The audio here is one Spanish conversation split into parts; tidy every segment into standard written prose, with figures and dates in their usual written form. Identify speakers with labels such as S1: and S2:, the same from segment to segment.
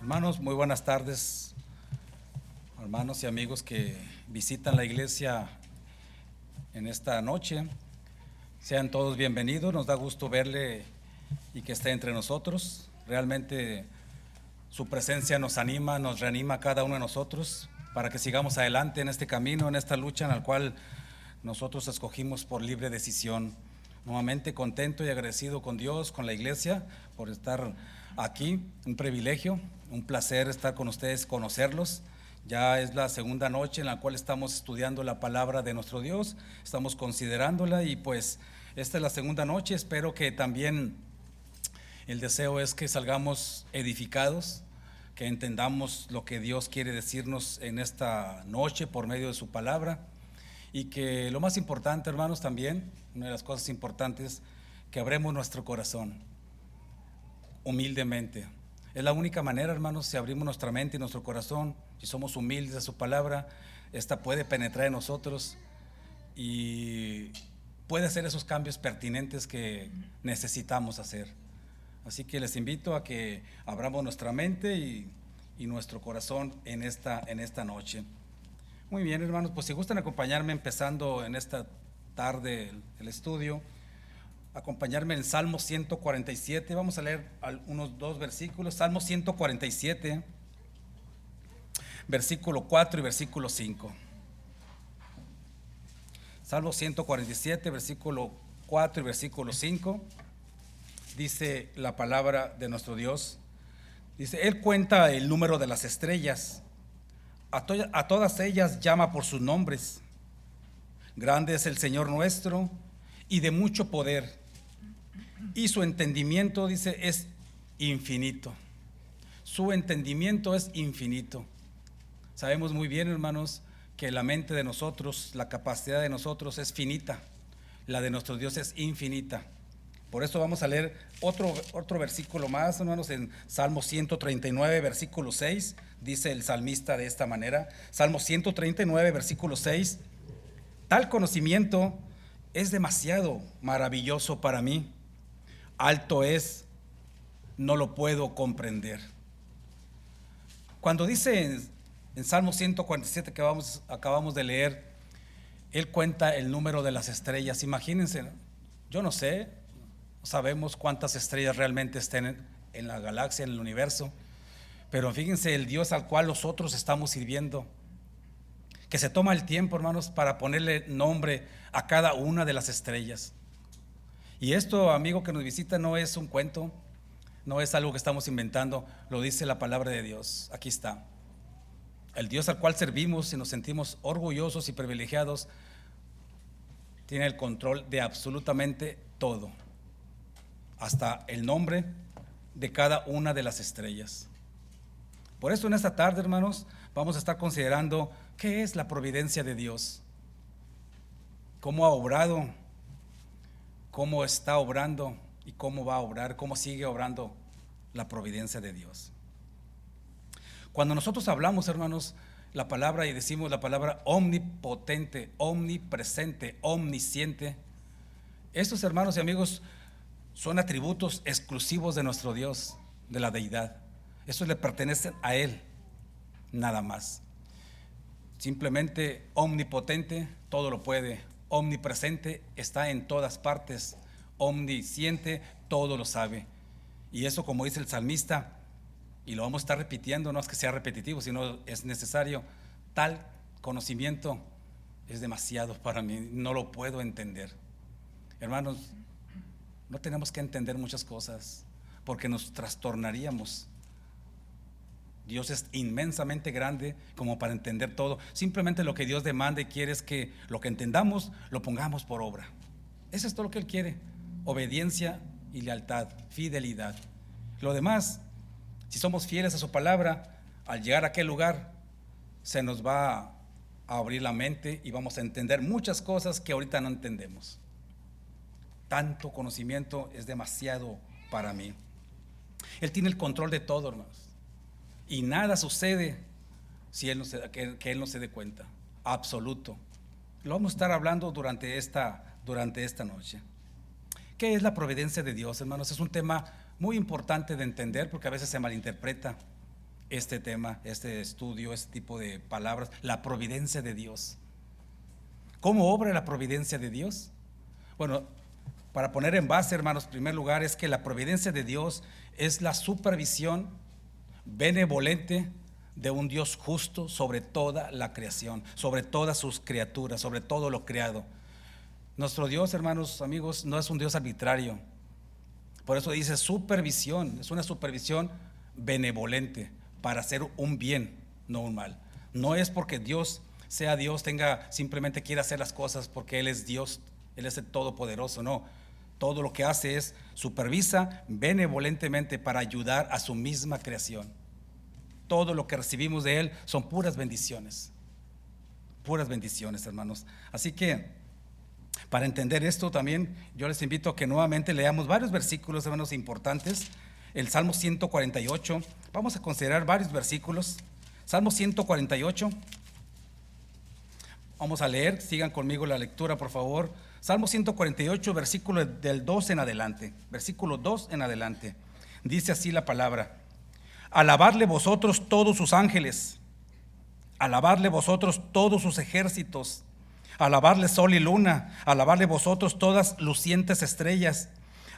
S1: Hermanos, muy buenas tardes, hermanos y amigos que visitan la iglesia en esta noche. Sean todos bienvenidos, nos da gusto verle y que esté entre nosotros. Realmente su presencia nos anima, nos reanima a cada uno de nosotros para que sigamos adelante en este camino, en esta lucha en la cual nosotros escogimos por libre decisión. Nuevamente contento y agradecido con Dios, con la iglesia, por estar aquí. Un privilegio, un placer estar con ustedes, conocerlos. Ya es la segunda noche en la cual estamos estudiando la palabra de nuestro Dios, estamos considerándola y pues esta es la segunda noche. Espero que también el deseo es que salgamos edificados, que entendamos lo que Dios quiere decirnos en esta noche por medio de su palabra. Y que lo más importante, hermanos, también, una de las cosas importantes, que abremos nuestro corazón humildemente. Es la única manera, hermanos, si abrimos nuestra mente y nuestro corazón, si somos humildes a su palabra, esta puede penetrar en nosotros y puede hacer esos cambios pertinentes que necesitamos hacer. Así que les invito a que abramos nuestra mente y nuestro corazón en esta noche. Muy bien, hermanos, pues si gustan acompañarme empezando en esta tarde el estudio, acompañarme en Salmo 147, vamos a leer unos dos versículos. Salmo 147, versículo 4 y versículo 5. Salmo 147, versículo 4 y versículo 5, dice la palabra de nuestro Dios. Dice: Él cuenta el número de las estrellas, a todas ellas llama por sus nombres. Grande es el Señor nuestro y de mucho poder, y su entendimiento, dice, es infinito. Su entendimiento es infinito. Sabemos muy bien, hermanos, que la mente de nosotros, la capacidad de nosotros es finita, la de nuestro Dios es infinita. Por eso vamos a leer otro versículo más, hermanos, en Salmo 139, versículo 6, dice el salmista de esta manera. Salmo 139, versículo 6: Tal conocimiento es demasiado maravilloso para mí, alto es, no lo puedo comprender. Cuando dice en Salmo 147 que acabamos de leer, Él cuenta el número de las estrellas. Imagínense, yo no sé, sabemos cuántas estrellas realmente estén en la galaxia, en el universo, pero fíjense el Dios al cual nosotros estamos sirviendo, que se toma el tiempo, hermanos, para ponerle nombre a cada una de las estrellas. Y esto, amigo que nos visita, no es un cuento, no es algo que estamos inventando, lo dice la palabra de Dios. Aquí está. El Dios al cual servimos y nos sentimos orgullosos y privilegiados tiene el control de absolutamente todo, hasta el nombre de cada una de las estrellas. Por eso en esta tarde, hermanos, vamos a estar considerando qué es la providencia de Dios, cómo ha obrado, cómo está obrando y cómo va a obrar, cómo sigue obrando la providencia de Dios. Cuando nosotros hablamos, hermanos, la palabra y decimos la palabra omnipotente, omnipresente, omnisciente, estos, hermanos y amigos, son atributos exclusivos de nuestro Dios, de la deidad. Estos le pertenecen a Él, nada más. Simplemente omnipotente, todo lo puede. Omnipresente, está en todas partes. Omnisciente, todo lo sabe. Y eso, como dice el salmista, y lo vamos a estar repitiendo, no es que sea repetitivo, sino es necesario, tal conocimiento es demasiado para mí, no lo puedo entender. Hermanos, no tenemos que entender muchas cosas porque nos trastornaríamos. Dios es inmensamente grande como para entender todo. Simplemente lo que Dios demanda y quiere es que lo que entendamos lo pongamos por obra. Eso es todo lo que Él quiere: obediencia y lealtad, fidelidad. Lo demás, si somos fieles a su palabra, al llegar a aquel lugar se nos va a abrir la mente y vamos a entender muchas cosas que ahorita no entendemos. Tanto conocimiento es demasiado para mí. Él tiene el control de todo, hermanos, y nada sucede si Él que Él no se dé cuenta. Absoluto. Lo vamos a estar hablando durante esta noche. ¿Qué es la providencia de Dios, hermanos? Es un tema muy importante de entender porque a veces se malinterpreta. este tema, este estudio, este tipo de palabras, la providencia de Dios. ¿Cómo obra la providencia de Dios? Bueno, para poner en base, hermanos, en primer lugar, es que la providencia de Dios es la supervisión benevolente de un Dios justo sobre toda la creación, sobre todas sus criaturas, sobre todo lo creado. Nuestro Dios, hermanos, amigos, no es un Dios arbitrario. Por eso dice supervisión, es una supervisión benevolente para hacer un bien, no un mal. No es porque Dios sea Dios, simplemente quiere hacer las cosas porque Él es Dios, Él es el Todopoderoso, no. Todo lo que hace es supervisa benevolentemente para ayudar a su misma creación. Todo lo que recibimos de Él son puras bendiciones, hermanos. Así que para entender esto también yo les invito a que nuevamente leamos varios versículos, hermanos, importantes. El Salmo 148, vamos a considerar varios versículos. Salmo 148, vamos a leer, sigan conmigo la lectura, por favor. Salmo 148, versículo del 2 en adelante, versículo 2 en adelante. Dice así la palabra: alabadle vosotros todos sus ángeles, alabadle vosotros todos sus ejércitos, alabadle sol y luna, alabadle vosotros todas lucientes estrellas,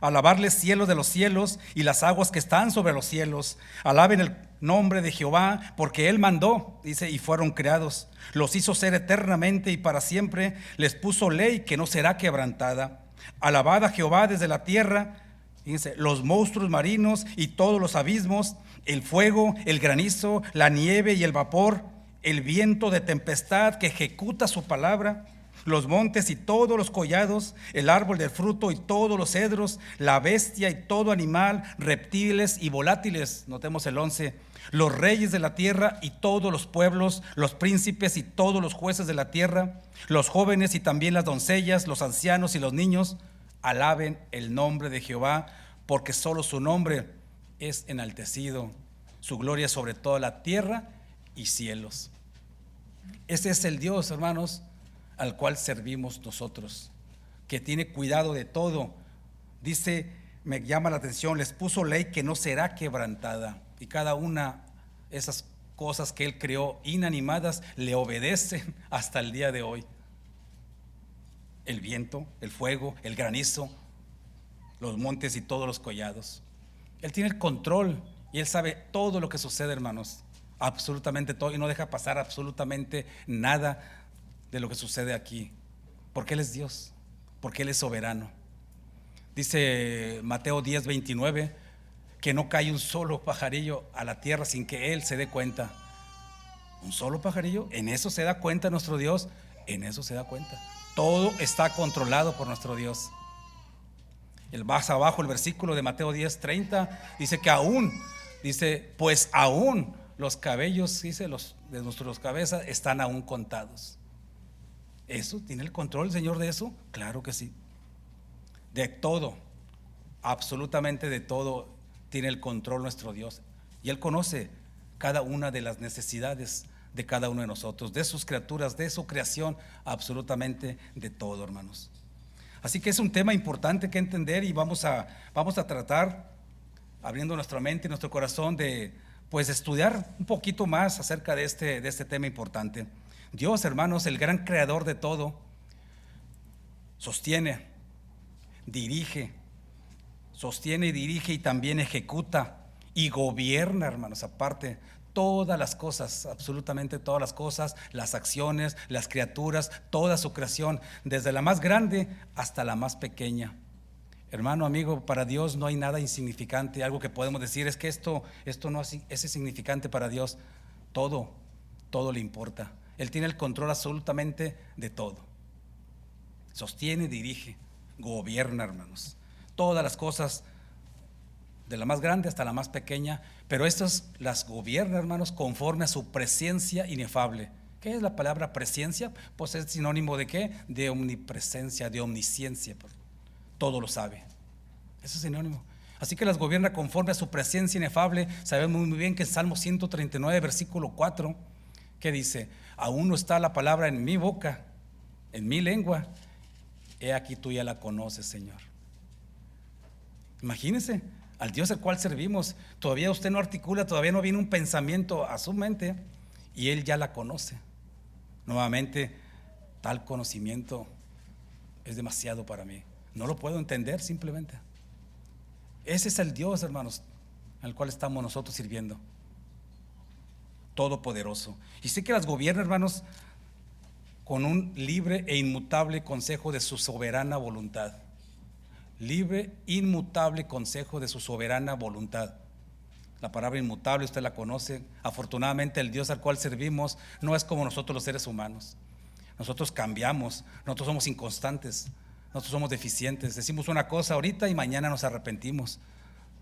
S1: alabadle cielo de los cielos y las aguas que están sobre los cielos. Alaben el nombre de Jehová, porque Él mandó, dice, y fueron creados. Los hizo ser eternamente y para siempre, les puso ley que no será quebrantada. Alabad a Jehová desde la tierra, fíjense, los monstruos marinos y todos los abismos, el fuego, el granizo, la nieve y el vapor, el viento de tempestad que ejecuta su palabra, los montes y todos los collados, el árbol del fruto y todos los cedros, la bestia y todo animal, reptiles y volátiles. Notemos el 11. Los reyes de la tierra y todos los pueblos, los príncipes y todos los jueces de la tierra, los jóvenes y también las doncellas, los ancianos y los niños, alaben el nombre de Jehová, porque solo su nombre es enaltecido, su gloria sobre toda la tierra y cielos. Ese es el Dios, hermanos, al cual servimos nosotros, que tiene cuidado de todo. Dice, me llama la atención, les puso ley que no será quebrantada, y cada una de esas cosas que Él creó inanimadas le obedecen hasta el día de hoy. El viento, el fuego, el granizo, los montes y todos los collados. Él tiene el control y Él sabe todo lo que sucede, hermanos, absolutamente todo, y no deja pasar absolutamente nada de lo que sucede aquí, porque Él es Dios, porque Él es soberano. Dice Mateo 10:29 que no cae un solo pajarillo a la tierra sin que Él se dé cuenta. Un solo pajarillo, en eso se da cuenta nuestro Dios, en eso se da cuenta. Todo está controlado por nuestro Dios. El más abajo, el versículo de Mateo 10:30 dice que aún, dice, pues aún los cabellos, dice, de nuestras cabezas están aún contados. ¿Eso tiene el control el Señor de eso? Claro que sí. De todo, absolutamente de todo, tiene el control nuestro Dios. Y Él conoce cada una de las necesidades de cada uno de nosotros, de sus criaturas, de su creación, absolutamente de todo, hermanos. Así que es un tema importante que entender, y vamos a tratar, abriendo nuestra mente y nuestro corazón, de estudiar un poquito más acerca de este tema importante. Dios, hermanos, el gran creador de todo, sostiene, dirige y también ejecuta y gobierna, hermanos, aparte, todas las cosas, absolutamente todas las cosas, las acciones, las criaturas, toda su creación, desde la más grande hasta la más pequeña. Hermano, amigo, para Dios no hay nada insignificante. Algo que podemos decir es que esto no es insignificante para Dios. Todo le importa. Él tiene el control absolutamente de todo. Sostiene, dirige, gobierna, hermanos, todas las cosas, de la más grande hasta la más pequeña, pero estas las gobierna, hermanos, conforme a su presencia inefable. ¿Qué es la palabra presencia? Pues es sinónimo de ¿qué? De omnipresencia, de omnisciencia. Todo lo sabe. Eso es sinónimo. Así que las gobierna conforme a su presencia inefable. Sabemos muy bien que en Salmo 139, versículo 4, que dice: aún no está la palabra en mi boca, en mi lengua, he aquí tú ya la conoces, Señor. Imagínense, al Dios al cual servimos. Todavía usted no articula, todavía no viene un pensamiento a su mente y Él ya la conoce. Nuevamente, tal conocimiento es demasiado para mí. No lo puedo entender simplemente. Ese es el Dios, hermanos, al cual estamos nosotros sirviendo. Todopoderoso. Y sí que las gobierna, hermanos, con un libre e inmutable consejo de su soberana voluntad. Libre, inmutable consejo de su soberana voluntad. La palabra inmutable usted la conoce. Afortunadamente el Dios al cual servimos no es como nosotros los seres humanos. Nosotros cambiamos, nosotros somos inconstantes, nosotros somos deficientes. Decimos una cosa ahorita y mañana nos arrepentimos.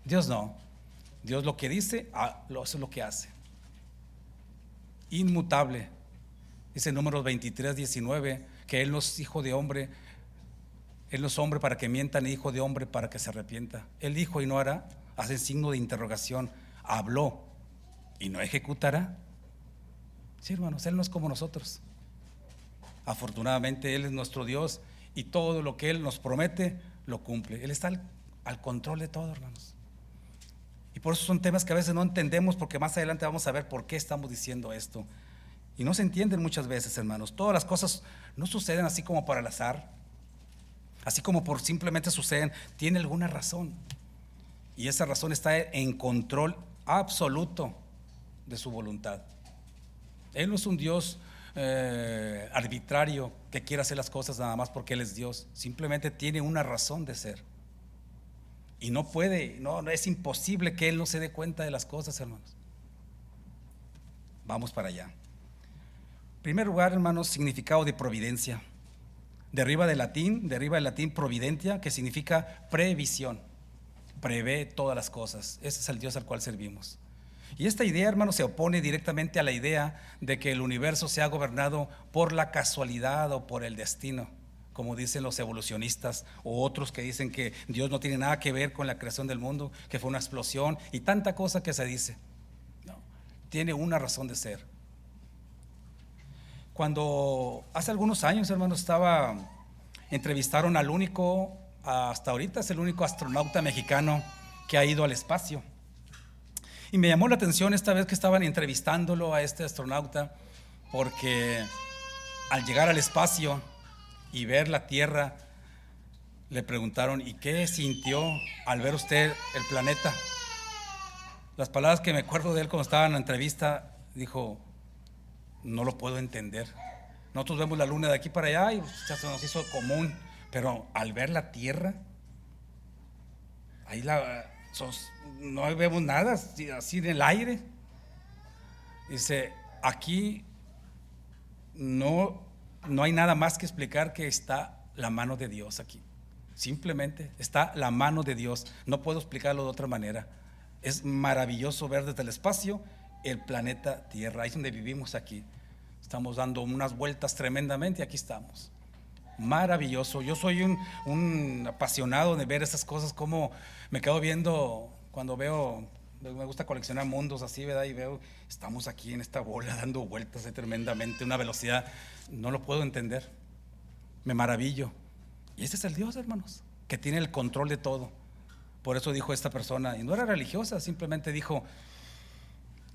S1: Dios no. Dios lo que dice, eso es lo que hace. Inmutable. Dice en Números 23:19 que Él no es hijo de hombre, Él no es hombre para que mienta, ni hijo de hombre para que se arrepienta. Él dijo y no hará. Hace signo de interrogación. Habló y no ejecutará. Sí, hermanos, Él no es como nosotros. Afortunadamente Él es nuestro Dios y todo lo que Él nos promete lo cumple. Él está al control de todo, hermanos. Y por eso son temas que a veces no entendemos, porque más adelante vamos a ver por qué estamos diciendo esto. Y no se entienden muchas veces, hermanos. Todas las cosas no suceden así como por el azar, así como por simplemente suceden. Tiene alguna razón. Y esa razón está en control absoluto de su voluntad. Él no es un Dios arbitrario que quiera hacer las cosas nada más porque Él es Dios. Simplemente tiene una razón de ser. Y no puede, no es imposible que Él no se dé cuenta de las cosas, hermanos. Vamos para allá. En primer lugar, hermanos, significado de providencia. Deriva del latín providentia, que significa previsión. Prevé todas las cosas. Ese es el Dios al cual servimos. Y esta idea, hermanos, se opone directamente a la idea de que el universo sea gobernado por la casualidad o por el destino, como dicen los evolucionistas o otros que dicen que Dios no tiene nada que ver con la creación del mundo, que fue una explosión y tanta cosa que se dice. No, tiene una razón de ser. Cuando hace algunos años, hermanos, entrevistaron al único, hasta ahorita es el único astronauta mexicano que ha ido al espacio. Y me llamó la atención esta vez que estaban entrevistándolo a este astronauta, porque al llegar al espacio y ver la Tierra, le preguntaron: ¿y qué sintió al ver usted el planeta? Las palabras que me acuerdo de él cuando estaba en la entrevista, dijo: no lo puedo entender. Nosotros vemos la luna de aquí para allá y ya se nos hizo común, pero al ver la Tierra, ahí no vemos nada, así en el aire. Dice: aquí no hay nada más que explicar, que está la mano de Dios aquí. Simplemente está la mano de Dios. No puedo explicarlo de otra manera. Es maravilloso ver desde el espacio el planeta Tierra. Ahí es donde vivimos aquí. Estamos dando unas vueltas tremendamente y aquí estamos. Maravilloso. Yo soy un apasionado de ver esas cosas, como me quedo viendo cuando veo, me gusta coleccionar mundos así, ¿verdad? Y veo, estamos aquí en esta bola dando vueltas tremendamente, una velocidad, no lo puedo entender. Me maravillo. Y ese es el Dios, hermanos, que tiene el control de todo. Por eso dijo esta persona, y no era religiosa, simplemente dijo: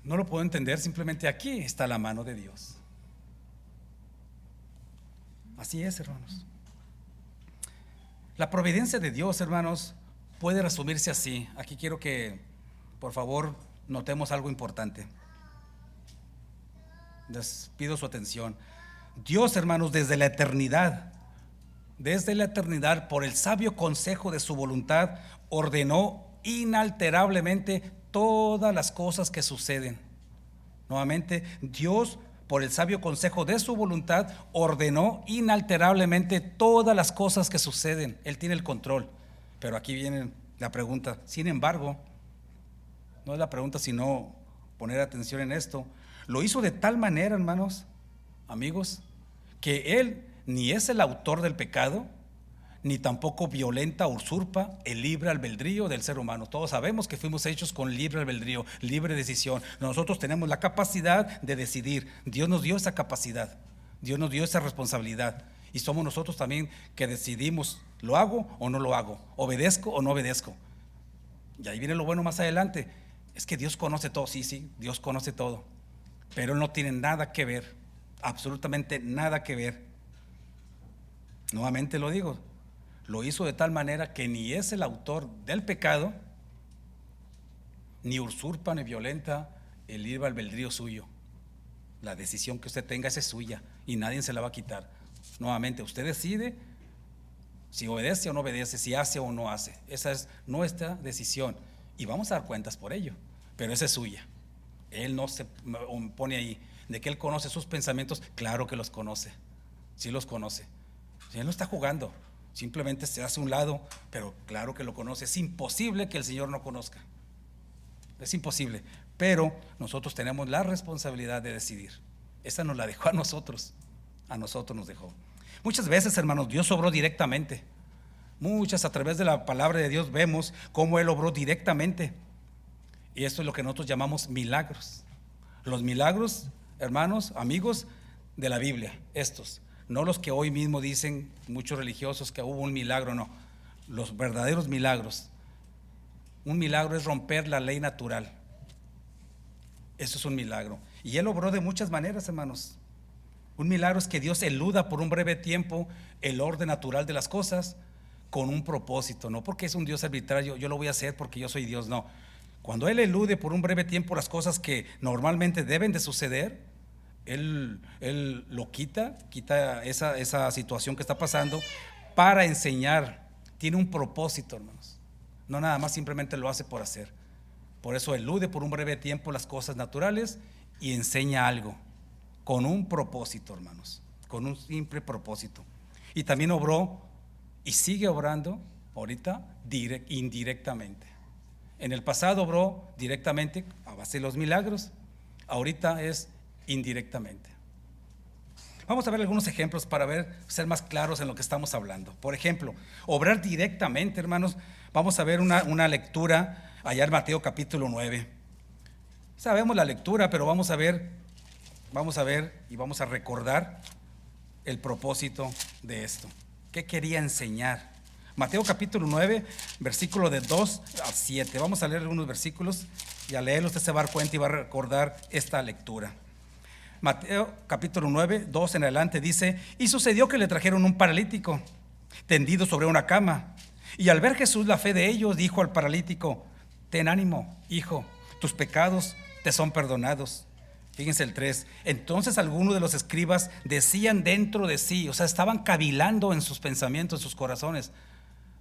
S1: no lo puedo entender, simplemente aquí está la mano de Dios. Así es, hermanos. La providencia de Dios, hermanos, puede resumirse así. Aquí quiero que, por favor, notemos algo importante. Les pido su atención. Dios, hermanos, desde la eternidad, por el sabio consejo de su voluntad, ordenó inalterablemente todas las cosas que suceden. Nuevamente, Dios, por el sabio consejo de su voluntad, ordenó inalterablemente todas las cosas que suceden. Él tiene el control. Pero aquí viene la pregunta. Sin embargo, no es la pregunta, sino poner atención en esto. Lo hizo de tal manera, hermanos, amigos, que Él ni es el autor del pecado, ni tampoco violenta o usurpa el libre albedrío del ser humano. Todos sabemos que fuimos hechos con libre albedrío, libre decisión. Nosotros tenemos la capacidad de decidir. Dios nos dio esa capacidad, Dios nos dio esa responsabilidad, y somos nosotros también que decidimos: ¿lo hago o no lo hago? ¿Obedezco o no obedezco? Y ahí viene lo bueno más adelante. Es que Dios conoce todo, sí, sí, Dios conoce todo, pero Él no tiene nada que ver, absolutamente nada que ver. Nuevamente lo digo, lo hizo de tal manera que ni es el autor del pecado, ni usurpa ni violenta el libre albedrío suyo. La decisión que usted tenga, esa es suya y nadie se la va a quitar. Nuevamente, usted decide si obedece o no obedece, si hace o no hace. Esa es nuestra decisión y vamos a dar cuentas por ello, pero esa es suya. Él no se pone ahí. De que Él conoce sus pensamientos, claro que los conoce, sí los conoce. Él no está jugando, simplemente se hace a un lado, pero claro que lo conoce. Es imposible que el Señor no conozca, es imposible, pero nosotros tenemos la responsabilidad de decidir. Esa nos la dejó a nosotros nos dejó. Muchas veces, hermanos, Dios obró directamente. Muchas, a través de la palabra de Dios vemos cómo Él obró directamente. Y esto es lo que nosotros llamamos milagros. Los milagros, hermanos, amigos, de la Biblia, estos, no los que hoy mismo dicen muchos religiosos que hubo un milagro, no. Los verdaderos milagros. Un milagro es romper la ley natural. Eso es un milagro. Y Él obró de muchas maneras, hermanos. Un milagro es que Dios eluda por un breve tiempo el orden natural de las cosas con un propósito, no porque es un Dios arbitrario, yo lo voy a hacer porque yo soy Dios, no. Cuando Él elude por un breve tiempo las cosas que normalmente deben de suceder, Él lo quita esa situación que está pasando para enseñar. Tiene un propósito, hermanos. No nada más simplemente lo hace por hacer. Por eso elude por un breve tiempo las cosas naturales y enseña algo con un propósito, hermanos, con un simple propósito. Y también obró y sigue obrando ahorita indirectamente. En el pasado obró directamente a base de los milagros, ahorita es indirectamente. Vamos a ver algunos ejemplos para ser más claros en lo que estamos hablando. Por ejemplo, obrar directamente, hermanos. Vamos a ver una lectura allá en Mateo capítulo 9. Sabemos la lectura, pero vamos a ver y vamos a recordar el propósito de esto. ¿Qué quería enseñar? Mateo capítulo 9, versículo de 2 a 7. Vamos a leer algunos versículos y al leerlo usted se va a dar cuenta y va a recordar esta lectura. Mateo capítulo 9, 2 en adelante dice: y sucedió que le trajeron un paralítico tendido sobre una cama. Y al ver Jesús la fe de ellos, dijo al paralítico: ten ánimo, hijo, tus pecados te son perdonados. Fíjense el 3. Entonces algunos de los escribas decían dentro de sí, o sea, estaban cavilando en sus pensamientos, en sus corazones.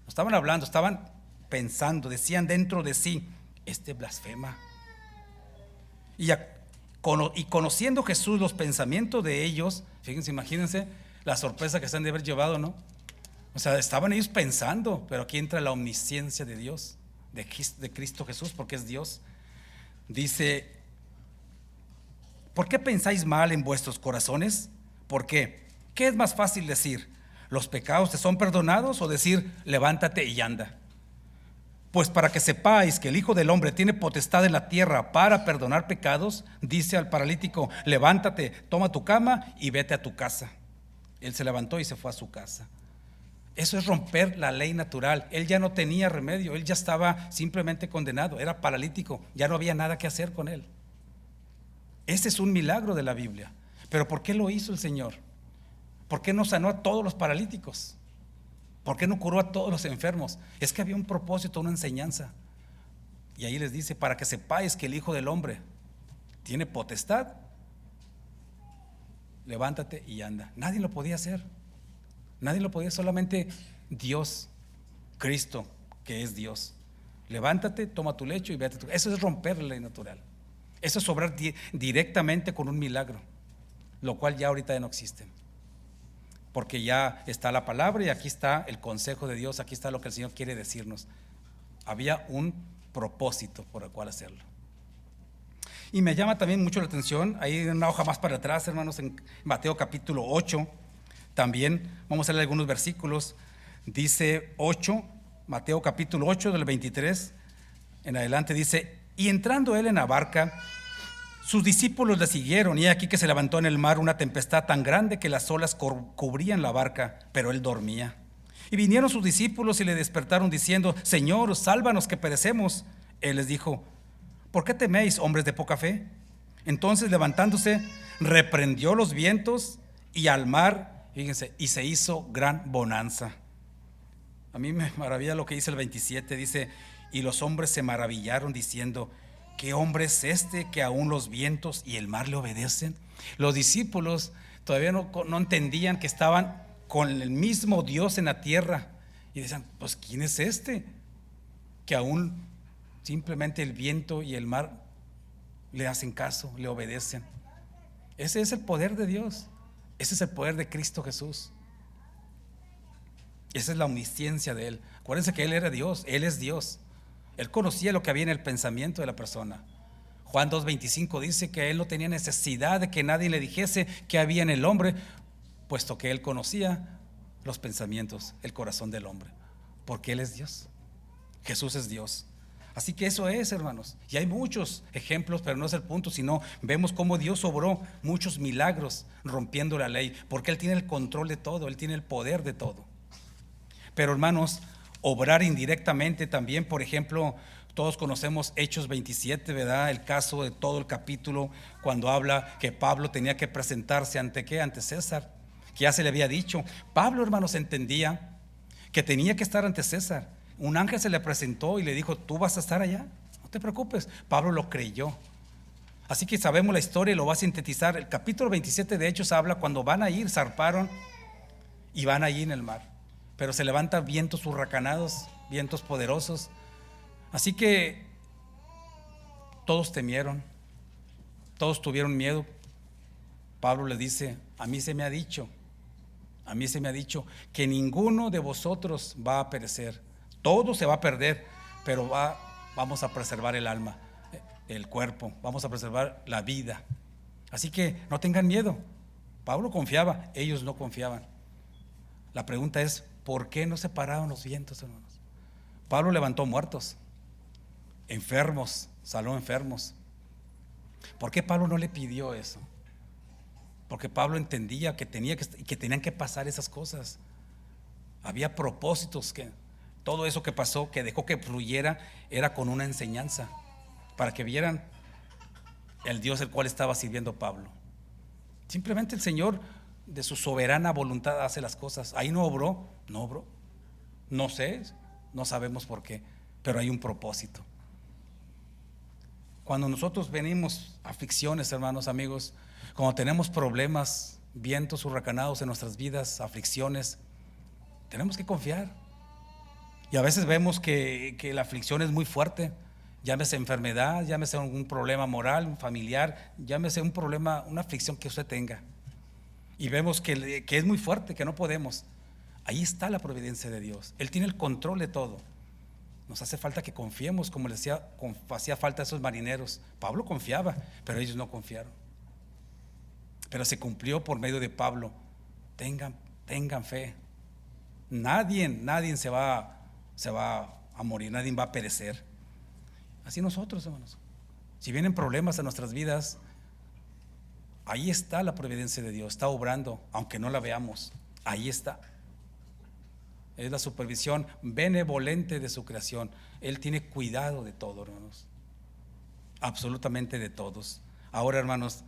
S1: No estaban hablando, estaban pensando, decían dentro de sí: este blasfema. Y conociendo Jesús los pensamientos de ellos, fíjense, imagínense la sorpresa que se han de haber llevado, ¿no? O sea, estaban ellos pensando, pero aquí entra la omnisciencia de Dios, de Cristo Jesús, porque es Dios. Dice: ¿por qué pensáis mal en vuestros corazones? ¿Por qué? ¿Qué es más fácil decir? ¿Los pecados te son perdonados? O decir: levántate y anda. Pues para que sepáis que el Hijo del Hombre tiene potestad en la tierra para perdonar pecados, dice al paralítico: levántate, toma tu cama y vete a tu casa. Él se levantó y se fue a su casa. Eso es romper la ley natural. Él ya no tenía remedio, él ya estaba simplemente condenado, era paralítico, ya no había nada que hacer con él. Ese es un milagro de la Biblia. Pero ¿por qué lo hizo el Señor? ¿Por qué no sanó a todos los paralíticos? ¿Por qué no curó a todos los enfermos? Es que había un propósito, una enseñanza. Y ahí les dice: para que sepáis que el Hijo del Hombre tiene potestad, levántate y anda. Nadie lo podía hacer. Nadie lo podía, solamente Dios, Cristo, que es Dios. Levántate, toma tu lecho y vete a tu casa. Eso es romper la ley natural. Eso es obrar directamente con un milagro, lo cual ya ahorita ya no existe, porque ya está la palabra y aquí está el consejo de Dios, aquí está lo que el Señor quiere decirnos. Había un propósito por el cual hacerlo. Y me llama también mucho la atención, ahí en una hoja más para atrás, hermanos, en Mateo capítulo 8, también vamos a leer algunos versículos. Dice 8, Mateo capítulo 8 del 23 en adelante, dice: y entrando él en la barca, sus discípulos le siguieron, y aquí que se levantó en el mar una tempestad tan grande que las olas cubrían la barca, pero él dormía. Y vinieron sus discípulos y le despertaron diciendo: Señor, sálvanos que perecemos. Él les dijo: ¿por qué teméis, hombres de poca fe? Entonces, levantándose, reprendió los vientos y al mar, fíjense, y se hizo gran bonanza. A mí me maravilla lo que dice el 27, dice: y los hombres se maravillaron diciendo: ¿qué hombre es este que aún los vientos y el mar le obedecen? Los discípulos todavía no entendían que estaban con el mismo Dios en la tierra, y decían: pues ¿quién es este que aún simplemente el viento y el mar le hacen caso, le obedecen? Ese es el poder de Dios, ese es el poder de Cristo Jesús, esa es la omnisciencia de Él. Acuérdense que Él era Dios, Él es Dios. Él conocía lo que había en el pensamiento de la persona. Juan 2:25 dice que Él no tenía necesidad de que nadie le dijese qué había en el hombre, puesto que Él conocía los pensamientos, el corazón del hombre, porque Él es Dios, Jesús es Dios. Así que eso es, hermanos, y hay muchos ejemplos, pero no es el punto, sino vemos cómo Dios obró muchos milagros rompiendo la ley, porque Él tiene el control de todo, Él tiene el poder de todo. Pero, hermanos, obrar indirectamente también, por ejemplo, todos conocemos Hechos 27, ¿verdad? El caso de todo el capítulo, cuando habla que Pablo tenía que presentarse ante ¿qué? Ante César, que ya se le había dicho. Pablo, hermanos, entendía que tenía que estar ante César. Un ángel se le presentó y le dijo: tú vas a estar allá, no te preocupes. Pablo lo creyó. Así que sabemos la historia y lo va a sintetizar. El capítulo 27 de Hechos habla cuando van a ir, zarparon y van allí en el mar, pero se levantan vientos huracanados, vientos poderosos. Así que todos temieron, todos tuvieron miedo. Pablo les dice: a mí se me ha dicho que ninguno de vosotros va a perecer. Todo se va a perder, pero vamos a preservar el alma, el cuerpo, vamos a preservar la vida. Así que no tengan miedo. Pablo confiaba, ellos no confiaban. La pregunta es: ¿por qué no se pararon los vientos, hermanos? Pablo levantó muertos, enfermos, sanó enfermos. ¿Por qué Pablo no le pidió eso? Porque Pablo entendía que tenían que pasar esas cosas. Había propósitos, que todo eso que pasó, que dejó que fluyera, era con una enseñanza, para que vieran el Dios el cual estaba sirviendo Pablo. Simplemente el Señor, de su soberana voluntad, hace las cosas. Ahí no obró, no sé, no sabemos por qué, pero hay un propósito. Cuando nosotros venimos aflicciones, hermanos, amigos, cuando tenemos problemas, vientos huracanados en nuestras vidas, aflicciones, tenemos que confiar. Y a veces vemos que la aflicción es muy fuerte, llámese enfermedad, llámese un problema moral, familiar, llámese un problema, una aflicción que usted tenga, y vemos que es muy fuerte, que no podemos. Ahí está la providencia de Dios. Él tiene el control de todo. Nos hace falta que confiemos, como les hacía falta a esos marineros. Pablo confiaba, pero ellos no confiaron. Pero se cumplió por medio de Pablo. Tengan fe. Nadie se va a morir, nadie va a perecer. Así nosotros, hermanos, si vienen problemas a nuestras vidas, ahí está la providencia de Dios, está obrando, aunque no la veamos. Ahí está. Es la supervisión benevolente de su creación. Él tiene cuidado de todo, hermanos, absolutamente de todos. Ahora, hermanos,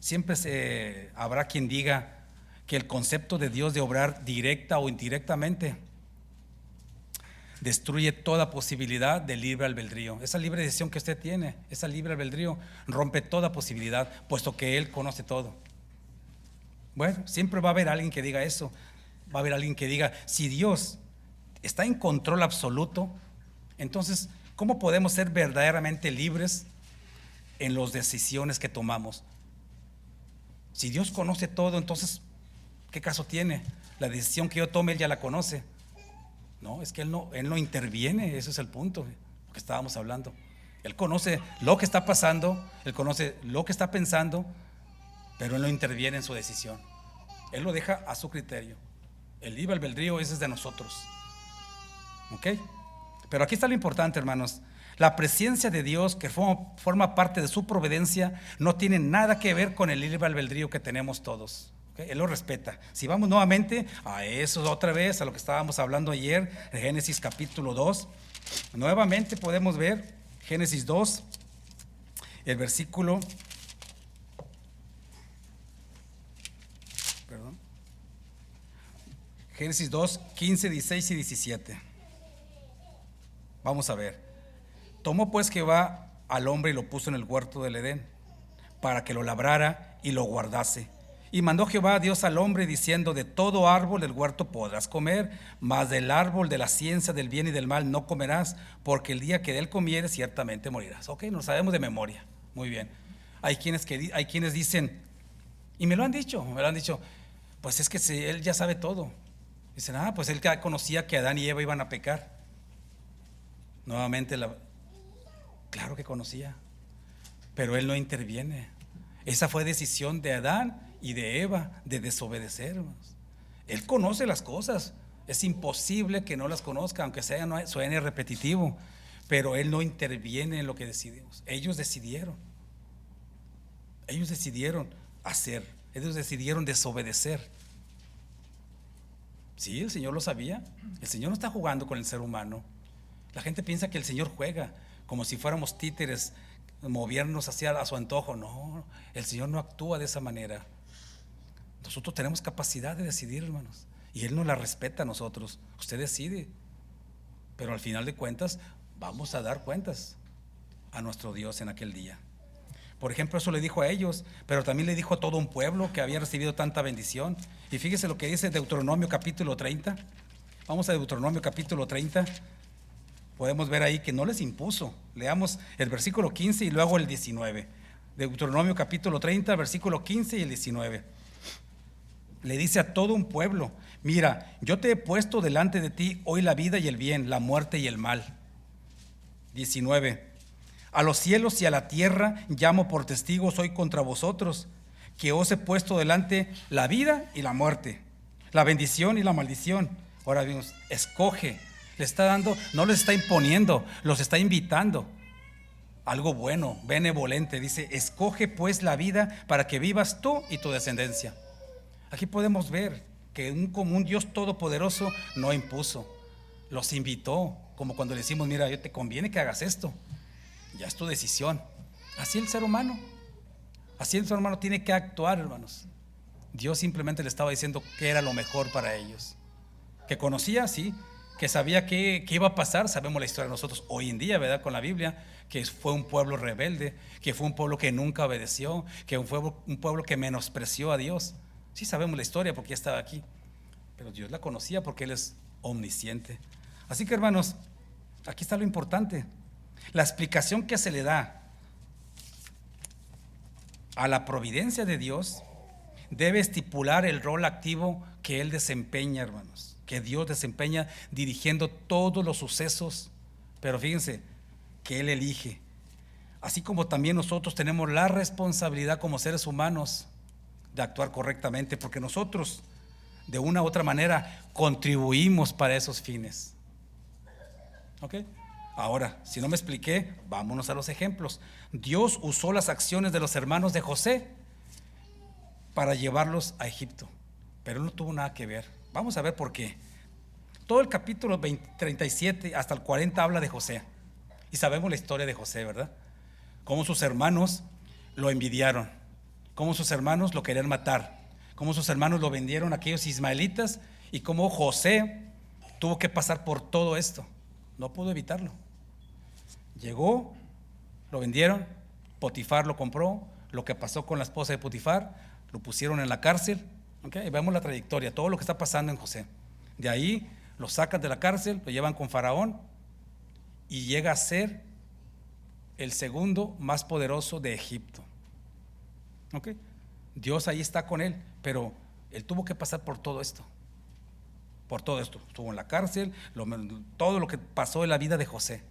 S1: siempre habrá quien diga que el concepto de Dios de obrar directa o indirectamente destruye toda posibilidad de libre albedrío. Esa libre decisión que usted tiene, esa libre albedrío, rompe toda posibilidad, puesto que Él conoce todo. Bueno, siempre va a haber alguien que diga eso. Va a haber alguien que diga: si Dios está en control absoluto, entonces ¿cómo podemos ser verdaderamente libres en las decisiones que tomamos? Si Dios conoce todo, entonces ¿qué caso tiene? La decisión que yo tome, Él ya la conoce. No, es que Él no interviene. Ese es el punto que estábamos hablando. Él conoce lo que está pasando, Él conoce lo que está pensando, pero Él no interviene en su decisión. Él lo deja a su criterio. El libre albedrío ese es de nosotros. ¿Ok? Pero aquí está lo importante, hermanos. La presencia de Dios, que forma parte de su providencia, no tiene nada que ver con el libre albedrío que tenemos todos. ¿ok? Él lo respeta. Si vamos nuevamente a eso otra vez, a lo que estábamos hablando ayer, de Génesis capítulo 2, nuevamente podemos ver Génesis 2, el versículo, perdón, Génesis 2, 15, 16 y 17. Vamos a ver. Tomó pues Jehová al hombre y lo puso en el huerto del Edén, para que lo labrara y lo guardase. Y mandó Jehová Dios al hombre diciendo: de todo árbol del huerto podrás comer, mas del árbol de la ciencia del bien y del mal no comerás, porque el día que de él comieres ciertamente morirás. Ok, nos sabemos de memoria. Muy bien. Hay quienes dicen, y me lo han dicho, pues es que él ya sabe todo. Dicen, pues él ya conocía que Adán y Eva iban a pecar. Nuevamente, claro que conocía, pero él no interviene. Esa fue decisión de Adán y de Eva, de desobedecer, hermanos. Él conoce las cosas, es imposible que no las conozca, aunque suene repetitivo, pero él no interviene en lo que decidimos. Ellos decidieron hacer, ellos decidieron desobedecer. Sí, el Señor lo sabía. El Señor no está jugando con el ser humano. La gente piensa que el Señor juega como si fuéramos títeres, movernos a su antojo. No, el Señor no actúa de esa manera. Nosotros tenemos capacidad de decidir, hermanos, y Él nos la respeta a nosotros. Usted decide, pero al final de cuentas vamos a dar cuentas a nuestro Dios en aquel día. Por ejemplo, eso le dijo a ellos, pero también le dijo a todo un pueblo que había recibido tanta bendición. Y fíjese lo que dice Deuteronomio capítulo 30. Vamos a Deuteronomio capítulo 30. Podemos ver ahí que no les impuso. Leamos el versículo 15 y luego el 19. Deuteronomio capítulo 30, versículo 15 y el 19. Le dice a todo un pueblo: mira, yo te he puesto delante de ti hoy la vida y el bien, la muerte y el mal. 19. A los cielos y a la tierra llamo por testigos hoy contra vosotros, que os he puesto delante la vida y la muerte, la bendición y la maldición. Ahora vimos, escoge. Le está dando, no les está imponiendo, los está invitando. Algo bueno, benevolente. Dice: escoge pues la vida para que vivas tú y tu descendencia. Aquí podemos ver que un Dios todopoderoso no impuso, los invitó, como cuando le decimos: mira, yo te conviene que hagas esto, ya es tu decisión. Así el ser humano tiene que actuar, hermanos. Dios simplemente le estaba diciendo que era lo mejor para ellos, que conocía, sí, que sabía qué iba a pasar. Sabemos la historia de nosotros hoy en día, ¿verdad? Con la Biblia, que fue un pueblo rebelde, que fue un pueblo que nunca obedeció, que fue un pueblo que menospreció a Dios. Sí sabemos la historia porque ya estaba aquí, pero Dios la conocía porque Él es omnisciente. Así que, hermanos, aquí está lo importante. La explicación que se le da a la providencia de Dios debe estipular el rol activo que Él desempeña, hermanos, que Dios desempeña dirigiendo todos los sucesos. Pero fíjense que Él elige, así como también nosotros tenemos la responsabilidad como seres humanos de actuar correctamente, porque nosotros de una u otra manera contribuimos para esos fines. ¿Ok? Ahora, si no me expliqué, vámonos a los ejemplos. Dios usó las acciones de los hermanos de José para llevarlos a Egipto, pero no tuvo nada que ver. Vamos a ver por qué. Todo el capítulo 37 hasta el 40 habla de José, y sabemos la historia de José, ¿verdad? Cómo sus hermanos lo envidiaron, cómo sus hermanos lo querían matar, cómo sus hermanos lo vendieron a aquellos ismaelitas, y cómo José tuvo que pasar por todo esto. No pudo evitarlo. Llegó, lo vendieron, Potifar lo compró. Lo que pasó con la esposa de Potifar, lo pusieron en la cárcel. ¿Okay? Vemos la trayectoria, todo lo que está pasando en José. De ahí lo sacan de la cárcel, lo llevan con Faraón y llega a ser el segundo más poderoso de Egipto. ¿Okay? Dios ahí está con él, pero él tuvo que pasar por todo esto. Estuvo en la cárcel, todo lo que pasó en la vida de José,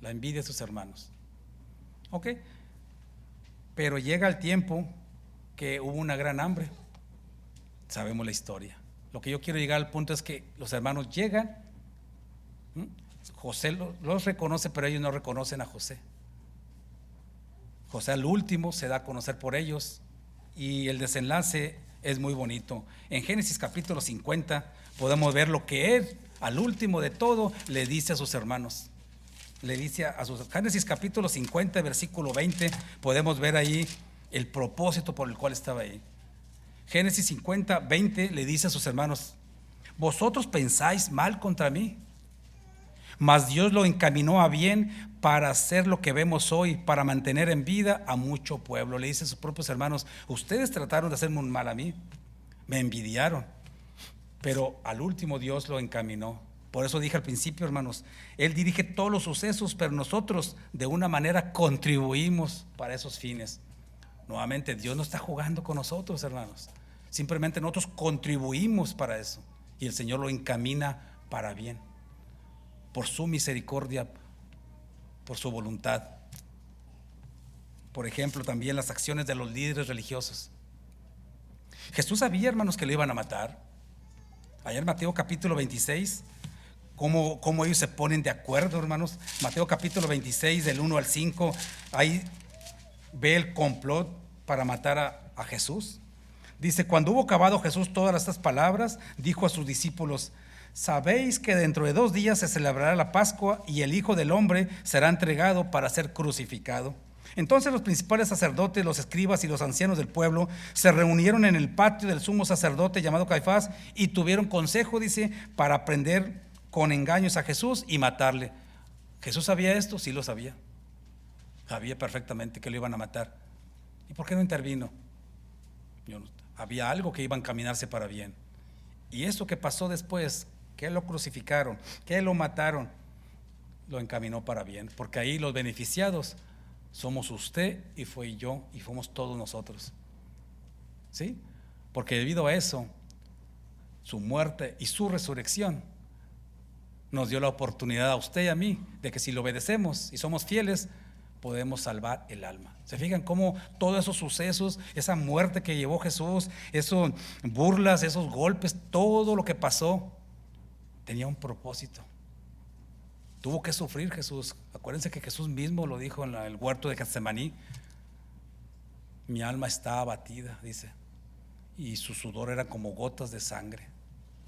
S1: la envidia de sus hermanos. ¿Ok? Pero llega el tiempo que hubo una gran hambre. Sabemos la historia. Lo que yo quiero llegar al punto es que los hermanos llegan, José los reconoce, pero ellos no reconocen a José. José al último se da a conocer por ellos, y el desenlace es muy bonito. En Génesis capítulo 50 podemos ver lo que él, al último de todo, le dice a sus hermanos. Le dice a sus Génesis capítulo 50, versículo 20, podemos ver ahí el propósito por el cual estaba ahí. Génesis 50, 20 le dice a sus hermanos: vosotros pensáis mal contra mí, mas Dios lo encaminó a bien para hacer lo que vemos hoy, para mantener en vida a mucho pueblo. Le dice a sus propios hermanos: ustedes trataron de hacerme un mal a mí, me envidiaron, pero al último Dios lo encaminó. Por eso dije al principio, hermanos, Él dirige todos los sucesos, pero nosotros de una manera contribuimos para esos fines. Nuevamente, Dios no está jugando con nosotros, hermanos. Simplemente nosotros contribuimos para eso, y el Señor lo encamina para bien, por su misericordia, por su voluntad. Por ejemplo, también las acciones de los líderes religiosos. Jesús sabía, hermanos, que lo iban a matar. Allá en Mateo capítulo 26, cómo ellos se ponen de acuerdo, hermanos. Mateo capítulo 26, del 1 al 5, ahí ve el complot para matar a Jesús. Dice: cuando hubo acabado Jesús todas estas palabras, dijo a sus discípulos: sabéis que dentro de 2 días se celebrará la Pascua, y el Hijo del Hombre será entregado para ser crucificado. Entonces los principales sacerdotes, los escribas y los ancianos del pueblo se reunieron en el patio del sumo sacerdote llamado Caifás, y tuvieron consejo, dice, para prender con engaños a Jesús y matarle. ¿Jesús sabía esto? Sí lo sabía. Sabía perfectamente que lo iban a matar. ¿Y por qué no intervino? Había algo que iba a encaminarse para bien. Y eso que pasó después, que lo crucificaron, que lo mataron, lo encaminó para bien, porque ahí los beneficiados somos usted y fue yo y fuimos todos nosotros. ¿Sí? Porque debido a eso, su muerte y su resurrección nos dio la oportunidad a usted y a mí de que si lo obedecemos y somos fieles, podemos salvar el alma. ¿Se fijan cómo todos esos sucesos, esa muerte que llevó Jesús, esas burlas, esos golpes, todo lo que pasó tenía un propósito? Tuvo que sufrir Jesús. Acuérdense que Jesús mismo lo dijo en el huerto de Getsemaní: mi alma está abatida, dice, y su sudor era como gotas de sangre.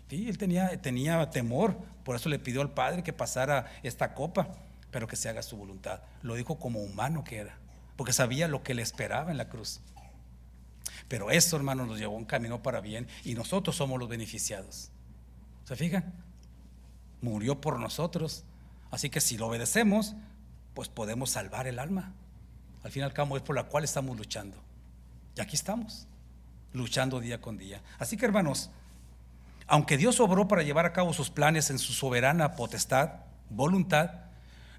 S1: Sí, él tenía temor, por eso le pidió al Padre que pasara esta copa, pero que se haga su voluntad. Lo dijo como humano que era, porque sabía lo que le esperaba en la cruz. Pero esto, hermanos, nos llevó un camino para bien, y nosotros somos los beneficiados. ¿Se fijan? Murió por nosotros, así que si lo obedecemos, pues podemos salvar el alma. Al fin y al cabo es por la cual estamos luchando, y aquí estamos, luchando día con día. Así que, hermanos, aunque Dios obró para llevar a cabo sus planes en su soberana potestad, voluntad,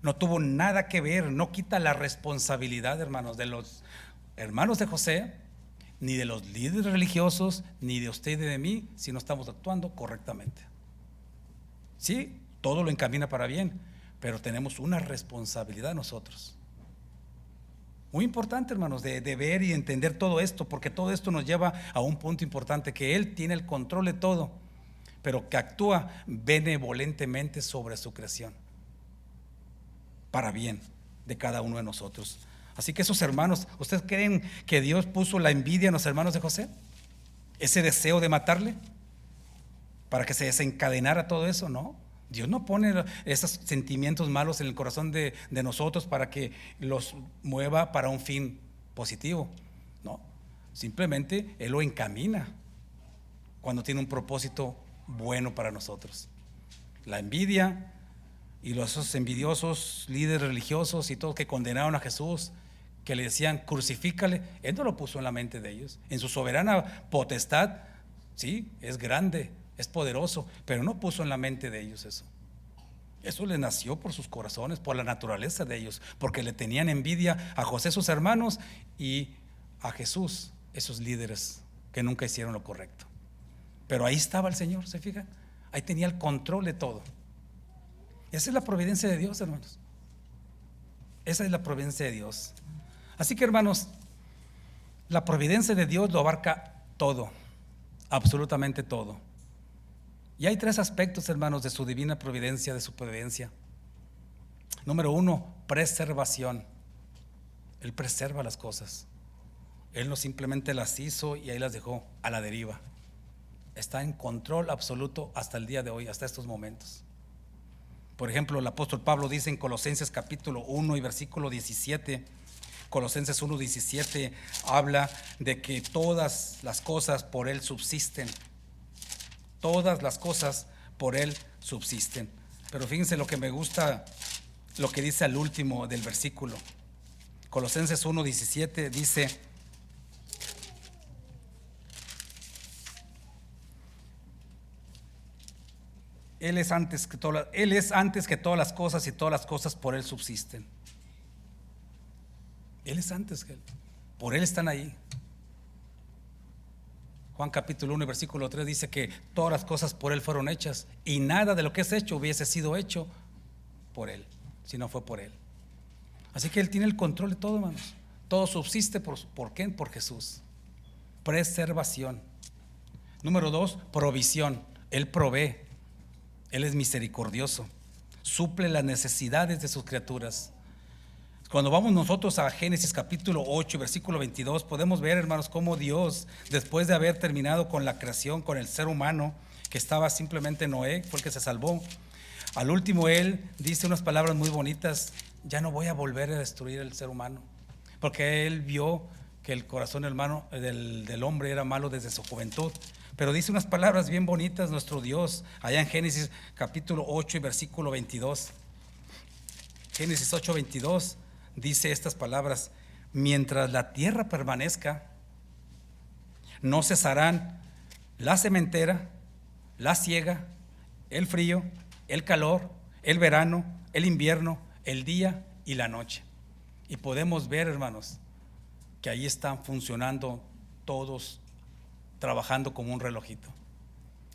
S1: no tuvo nada que ver, no quita la responsabilidad, hermanos, de los hermanos de José, ni de los líderes religiosos, ni de usted y de mí, si no estamos actuando correctamente. Sí, todo lo encamina para bien, pero tenemos una responsabilidad nosotros. Muy importante, hermanos, de ver y entender todo esto, porque todo esto nos lleva a un punto importante: que Él tiene el control de todo, pero que actúa benevolentemente sobre su creación, para bien de cada uno de nosotros. Así que esos hermanos, ¿ustedes creen que Dios puso la envidia en los hermanos de José? ¿Ese deseo de matarle para que se desencadenara todo eso? No, Dios no pone esos sentimientos malos en el corazón de nosotros para que los mueva para un fin positivo. No, simplemente Él lo encamina cuando tiene un propósito bueno para nosotros. La envidia y esos envidiosos líderes religiosos y todos que condenaron a Jesús, que le decían crucifícale, Él no lo puso en la mente de ellos. En su soberana potestad, sí, es grande, es poderoso, pero no puso en la mente de ellos eso. Eso le nació por sus corazones, por la naturaleza de ellos, porque le tenían envidia a José, sus hermanos, y a Jesús, esos líderes que nunca hicieron lo correcto. Pero ahí estaba el Señor, ¿se fijan? Ahí tenía el control de todo. Esa es la providencia de Dios, hermanos. Esa es la providencia de Dios. Así que, hermanos, la providencia de Dios lo abarca todo, absolutamente todo. Y hay 3 aspectos, hermanos, de su divina providencia, de su providencia. Número 1, preservación. Él preserva las cosas. Él no simplemente las hizo y ahí las dejó a la deriva. Está en control absoluto hasta el día de hoy, hasta estos momentos. Por ejemplo, el apóstol Pablo dice en Colosenses capítulo 1 y versículo 17, Colosenses 1:17 habla de que todas las cosas por Él subsisten. Todas las cosas por Él subsisten. Pero fíjense lo que me gusta, lo que dice al último del versículo. Colosenses 1:17 dice: Él es antes que todas las cosas y todas las cosas por Él subsisten. Él es antes que Él. Por Él están ahí. Juan capítulo 1 versículo 3 dice que todas las cosas por Él fueron hechas y nada de lo que es hecho hubiese sido hecho por Él, si no fue por Él. Así que Él tiene el control de todo, hermanos. Todo subsiste ¿por qué? Por Jesús. Preservación. Número 2, provisión. Él provee. Él es misericordioso, suple las necesidades de sus criaturas. Cuando vamos nosotros a Génesis capítulo 8 versículo 22, podemos ver, hermanos, cómo Dios, después de haber terminado con la creación, con el ser humano, que estaba simplemente Noé, fue el que se salvó, al último Él dice unas palabras muy bonitas: ya no voy a volver a destruir el ser humano, porque Él vio que el corazón del hombre era malo desde su juventud. Pero dice unas palabras bien bonitas nuestro Dios, allá en Génesis capítulo 8 y versículo 22. Génesis 8:22 dice estas palabras: mientras la tierra permanezca, no cesarán la sementera, la siega, el frío, el calor, el verano, el invierno, el día y la noche. Y podemos ver, hermanos, que ahí están funcionando todos, trabajando como un relojito.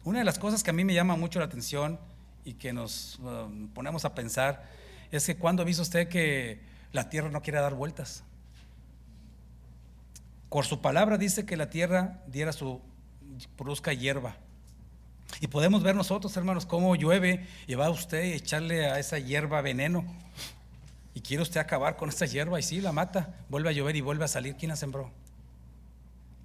S1: Una de las cosas que a mí me llama mucho la atención y que nos ponemos a pensar es que ¿cuándo ha visto usted que la tierra no quiere dar vueltas? Por su palabra dice que la tierra produzca hierba. Y podemos ver nosotros, hermanos, cómo llueve y va usted a echarle a esa hierba veneno. Y quiere usted acabar con esa hierba y sí, la mata. Vuelve a llover y vuelve a salir. ¿Quién la sembró?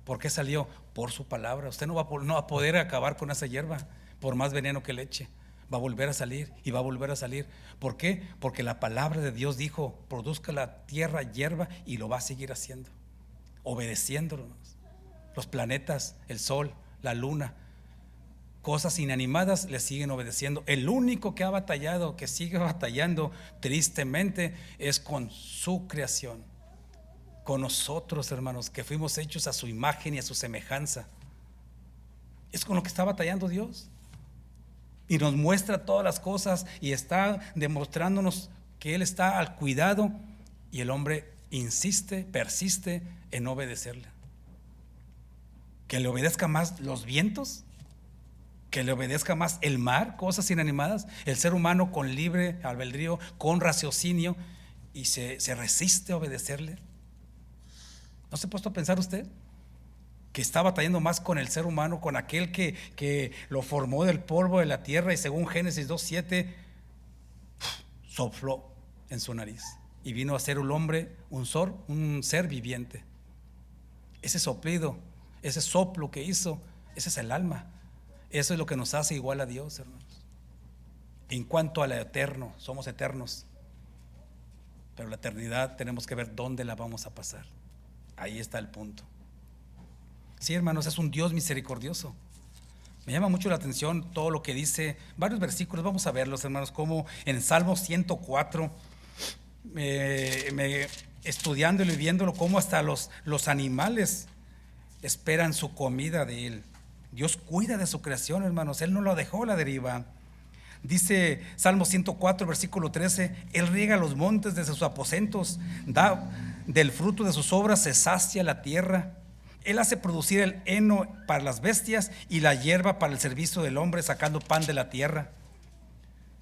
S1: ¿Por qué salió? Por su palabra. Usted no va a poder acabar con esa hierba, por más veneno que le eche. Va a volver a salir y va a volver a salir. ¿Por qué? Porque la palabra de Dios dijo: produzca la tierra hierba, y lo va a seguir haciendo, obedeciéndonos. Los planetas, el sol, la luna, cosas inanimadas le siguen obedeciendo. El único que ha batallado, que sigue batallando tristemente, es con su creación, con nosotros, hermanos, que fuimos hechos a su imagen y a su semejanza. Es con lo que está batallando Dios. Y nos muestra todas las cosas y está demostrándonos que Él está al cuidado, y el hombre insiste, persiste en no obedecerle. Que le obedezca más los vientos, que le obedezca más el mar, cosas inanimadas. El ser humano con libre albedrío, con raciocinio, y se resiste a obedecerle. ¿No se ha puesto a pensar usted que está batallando más con el ser humano, con aquel que lo formó del polvo de la tierra y según Génesis 2:7 sopló en su nariz y vino a ser un hombre, un ser viviente? Ese soplido, ese soplo que hizo, ese es el alma. Eso es lo que nos hace igual a Dios, hermanos. En cuanto a lo eterno, somos eternos, pero la eternidad tenemos que ver dónde la vamos a pasar. Ahí está el punto. Sí, hermanos, es un Dios misericordioso. Me llama mucho la atención todo lo que dice, varios versículos, vamos a verlos, hermanos, como en Salmo 104, estudiándolo y viéndolo, como hasta los animales esperan su comida de Él. Dios cuida de su creación, hermanos, Él no lo dejó a la deriva. Dice Salmo 104, versículo 13: Él riega los montes desde sus aposentos, da del fruto de sus obras, se sacia la tierra. Él hace producir el heno para las bestias y la hierba para el servicio del hombre, sacando pan de la tierra.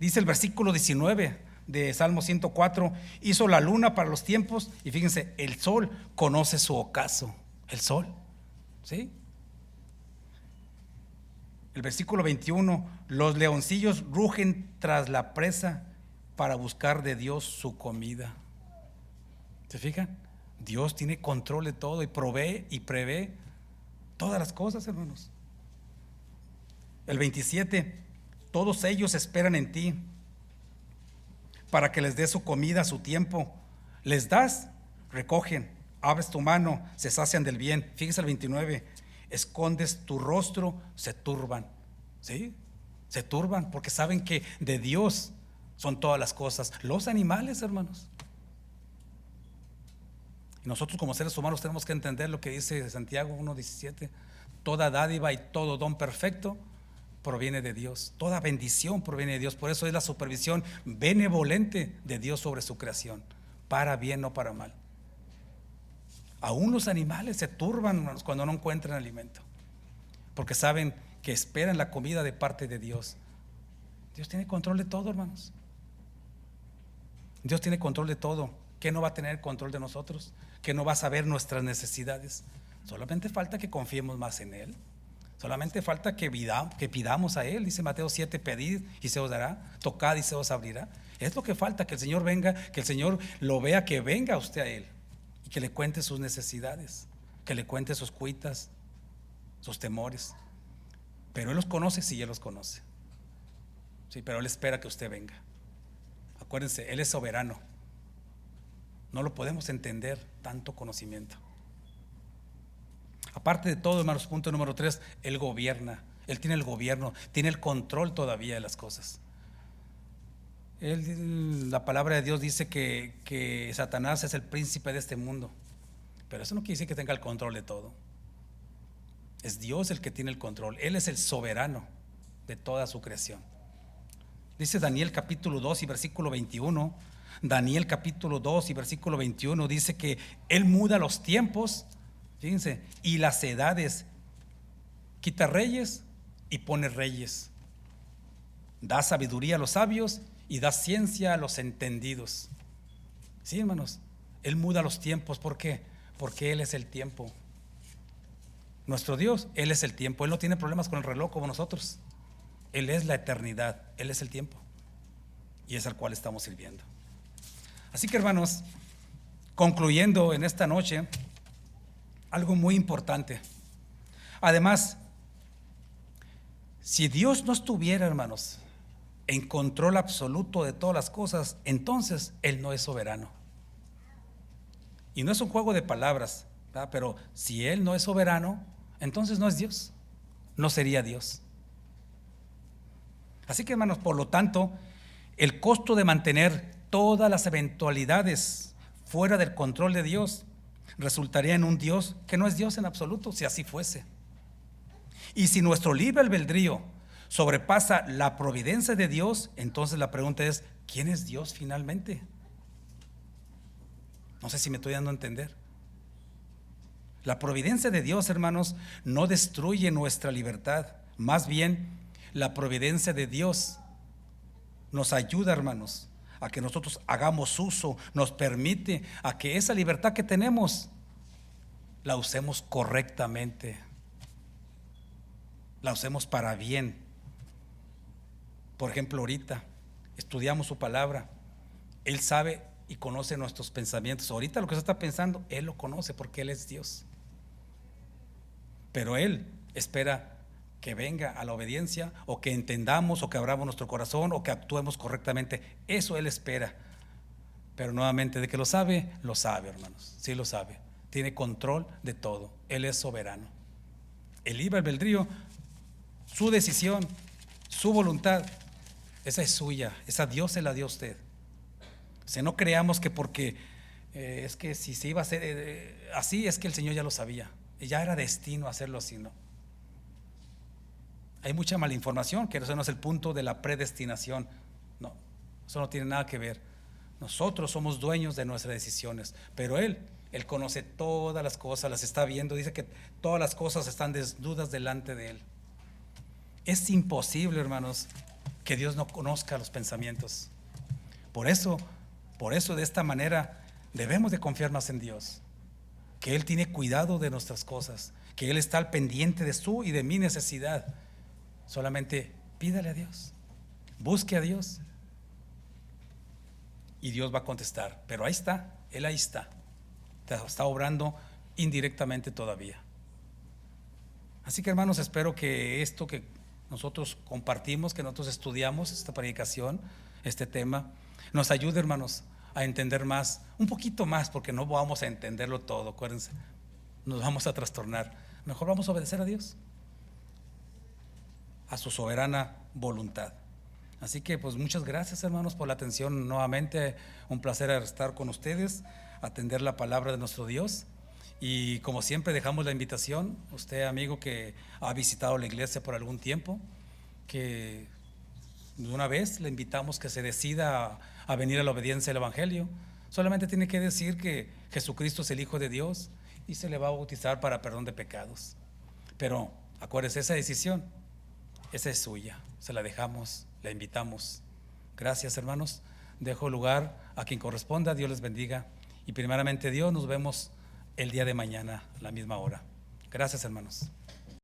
S1: Dice el versículo 19 de Salmo 104: hizo la luna para los tiempos, y fíjense, el sol conoce su ocaso. El sol, ¿sí? El versículo 21: los leoncillos rugen tras la presa para buscar de Dios su comida. ¿Se fijan? Dios tiene control de todo y provee y prevé todas las cosas, hermanos. El 27, todos ellos esperan en ti para que les des su comida a su tiempo. Les das, recogen, abres tu mano, se sacian del bien. Fíjese el 29, escondes tu rostro, se turban. ¿Sí? Se turban porque saben que de Dios son todas las cosas. Los animales, hermanos. Y nosotros como seres humanos tenemos que entender lo que dice Santiago 1:17. Toda dádiva y todo don perfecto proviene de Dios. Toda bendición proviene de Dios. Por eso es la supervisión benevolente de Dios sobre su creación, para bien, no para mal. Aún los animales se turban cuando no encuentran alimento, porque saben que esperan la comida de parte de Dios. Dios tiene control de todo, hermanos. Dios tiene control de todo. ¿Qué no va a tener control de nosotros? ¿Qué no va a saber nuestras necesidades? Solamente falta que confiemos más en Él. Solamente falta que pidamos a Él. Dice Mateo 7, pedid y se os dará, tocad y se os abrirá. Es lo que falta, que el Señor venga, que el Señor lo vea, que venga usted a Él y que le cuente sus necesidades, que le cuente sus cuitas, sus temores. Pero Él los conoce, sí, Él los conoce. Sí, pero Él espera que usted venga. Acuérdense, Él es soberano. No lo podemos entender, tanto conocimiento. Aparte de todo, hermanos, punto número 3, Él gobierna. Él tiene el gobierno, tiene el control todavía de las cosas. La palabra de Dios dice que Satanás es el príncipe de este mundo, pero eso no quiere decir que tenga el control de todo. Es Dios el que tiene el control. Él es el soberano de toda su creación. Dice Daniel capítulo 2 y versículo 21. Daniel capítulo 2 y versículo 21 dice que Él muda los tiempos, fíjense, y las edades, quita reyes y pone reyes, da sabiduría a los sabios y da ciencia a los entendidos. Sí, hermanos, Él muda los tiempos. ¿Por qué? Porque Él es el tiempo. Nuestro Dios, Él es el tiempo. Él no tiene problemas con el reloj como nosotros. Él es la eternidad, Él es el tiempo y es al cual estamos sirviendo. Así que, hermanos, concluyendo en esta noche, algo muy importante. Además, si Dios no estuviera, hermanos, en control absoluto de todas las cosas, entonces Él no es soberano. Y no es un juego de palabras, ¿verdad? Pero si Él no es soberano, entonces no es Dios, no sería Dios. Así que, hermanos, por lo tanto, el costo de mantener todas las eventualidades fuera del control de Dios resultaría en un Dios que no es Dios en absoluto, si así fuese. Y si nuestro libre albedrío sobrepasa la providencia de Dios, entonces la pregunta es, ¿quién es Dios finalmente? No sé si me estoy dando a entender. La providencia de Dios, hermanos, no destruye nuestra libertad. Más bien, la providencia de Dios nos ayuda, hermanos, a que nosotros hagamos uso, nos permite a que esa libertad que tenemos la usemos correctamente, la usemos para bien. Por ejemplo, ahorita estudiamos su palabra, Él sabe y conoce nuestros pensamientos. Ahorita lo que se está pensando, Él lo conoce porque Él es Dios. Pero Él espera que venga a la obediencia, o que entendamos, o que abramos nuestro corazón, o que actuemos correctamente. Eso Él espera. Pero nuevamente, de que lo sabe, hermanos. Sí lo sabe. Tiene control de todo. Él es soberano. El libre albedrío, su decisión, su voluntad, esa es suya. Esa Dios se la dio a usted. O sea, no creamos que porque es que si se iba a hacer así, es que el Señor ya lo sabía. Y ya era destino hacerlo así, ¿no? Hay mucha malinformación, que eso no es el punto de la predestinación. No, eso no tiene nada que ver. Nosotros somos dueños de nuestras decisiones, pero Él conoce todas las cosas, las está viendo. Dice que todas las cosas están desnudas delante de Él. Es imposible, hermanos, que Dios no conozca los pensamientos. Por eso de esta manera debemos de confiar más en Dios, que Él tiene cuidado de nuestras cosas, que Él está al pendiente de su y de mi necesidad. Solamente pídale a Dios, busque a Dios y Dios va a contestar. Pero ahí está, Él ahí está. está obrando indirectamente todavía. Así que, hermanos, espero que esto que nosotros compartimos, que nosotros estudiamos, esta predicación, este tema, nos ayude, hermanos, a entender más, un poquito más, porque no vamos a entenderlo todo, acuérdense, nos vamos a trastornar. Mejor vamos a obedecer a Dios, a su soberana voluntad. Así que pues muchas gracias, hermanos, por la atención nuevamente. Un placer estar con ustedes, atender la palabra de nuestro Dios. Y como siempre dejamos la invitación, usted, amigo, que ha visitado la iglesia por algún tiempo, que de una vez le invitamos que se decida a venir a la obediencia del Evangelio. Solamente tiene que decir que Jesucristo es el Hijo de Dios y se le va a bautizar para perdón de pecados. Pero acuérdese, esa decisión, esa es suya, se la dejamos, la invitamos. Gracias, hermanos. Dejo lugar a quien corresponda. Dios les bendiga. Y primeramente Dios, nos vemos el día de mañana a la misma hora. Gracias, hermanos.